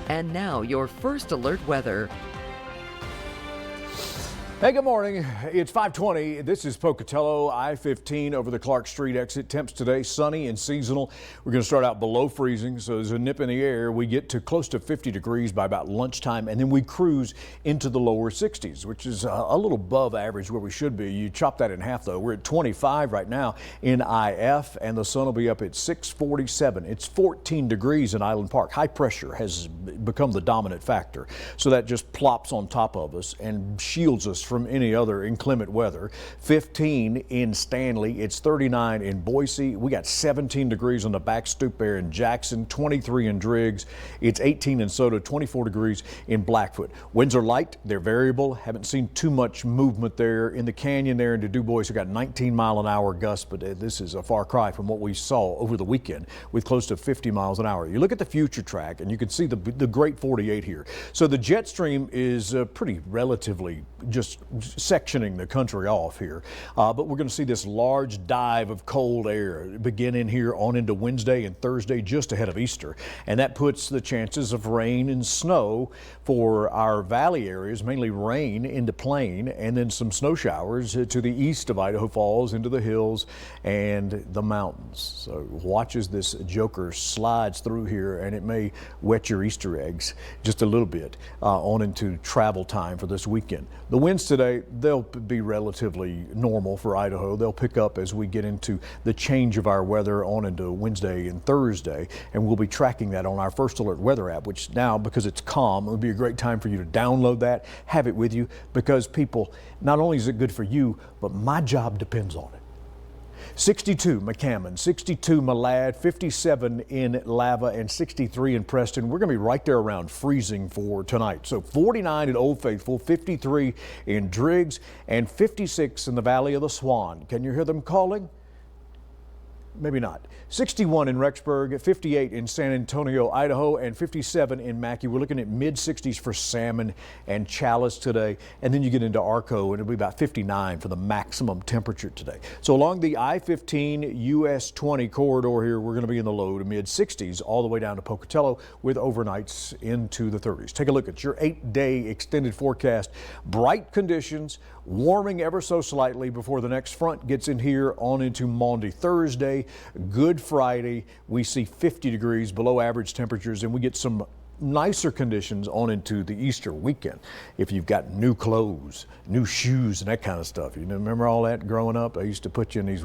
And now your first alert weather. Hey, good morning. It's 5:20. This is Pocatello, I-15 over the Clark Street exit. Temps today, sunny and seasonal. We're going to start out below freezing, so there's a nip in the air. We get to close to 50 degrees by about lunchtime, and then we cruise into the lower 60s, which is a little above average where we should be. You chop that in half, though. We're at 25 right now in IF, and the sun will be up at 6:47. It's 14 degrees in Island Park. High pressure has become the dominant factor, so that just plops on top of us and shields us from any other inclement weather. 15 in Stanley, it's 39 in Boise. We got 17 degrees on the back stoop there in Jackson, 23 in Driggs. It's 18 in Soda, 24 degrees in Blackfoot. Winds are light, they're variable. Haven't seen too much movement there in the canyon there into DuBois. We got 19-mile-an-hour gusts, but this is a far cry from what we saw over the weekend with close to 50 miles an hour. You look at the future track and you can see the great 48 here. So the jet stream is pretty relatively just sectioning the country off here, but we're going to see this large dive of cold air beginning here on into Wednesday and Thursday just ahead of Easter, and that puts the chances of rain and snow for our valley areas, mainly rain into Plain, and then some snow showers to the east of Idaho Falls into the hills and the mountains. So watch as this joker slides through here, and it may wet your Easter eggs just a little bit on into travel time for this weekend. The winds today, they'll be relatively normal for Idaho. They'll pick up as we get into the change of our weather on into Wednesday and Thursday, and we'll be tracking that on our First Alert weather app, which now, because it's calm, it would be a great time for you to download that, have it with you, because people, not only is it good for you, but my job depends on it. 62 McCammon, 62 Malad, 57 in Lava, and 63 in Preston. We're going to be right there around freezing for tonight. So 49 in Old Faithful, 53 in Driggs, and 56 in the Valley of the Swan. Can you hear them calling? Maybe not. 61 in Rexburg, 58 in San Antonio, Idaho, and 57 in Mackay. We're looking at mid-60s for Salmon and Chalice today. And then you get into Arco, and it'll be about 59 for the maximum temperature today. So along the I-15 US 20 corridor here, we're going to be in the low to mid-60s all the way down to Pocatello with overnights into the 30s. Take a look at your 8-day extended forecast. Bright conditions, warming ever so slightly before the next front gets in here on into Maundy Thursday. Good Friday, we see 50 degrees below average temperatures, and we get some nicer conditions on into the Easter weekend. If you've got new clothes, new shoes, and that kind of stuff. You remember all that growing up? I used to put you in these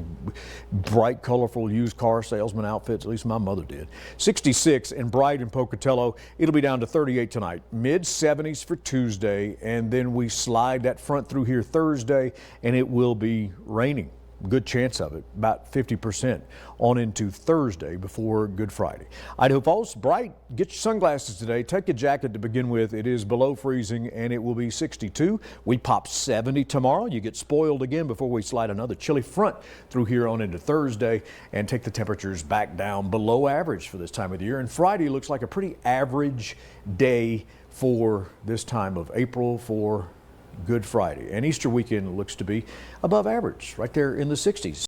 bright, colorful used car salesman outfits. At least my mother did. 66 in Bright and Pocatello. It'll be down to 38 tonight. Mid-70s for Tuesday, and then we slide that front through here Thursday, and it will be raining. Good chance of it, about 50% on into Thursday before Good Friday. Idaho Falls, bright. Get your sunglasses today. Take a jacket to begin with. It is below freezing, and it will be 62. We pop 70 tomorrow. You get spoiled again before we slide another chilly front through here on into Thursday and take the temperatures back down below average for this time of the year. And Friday looks like a pretty average day for this time of April for Good Friday. And Easter weekend looks to be above average, right there in the 60s.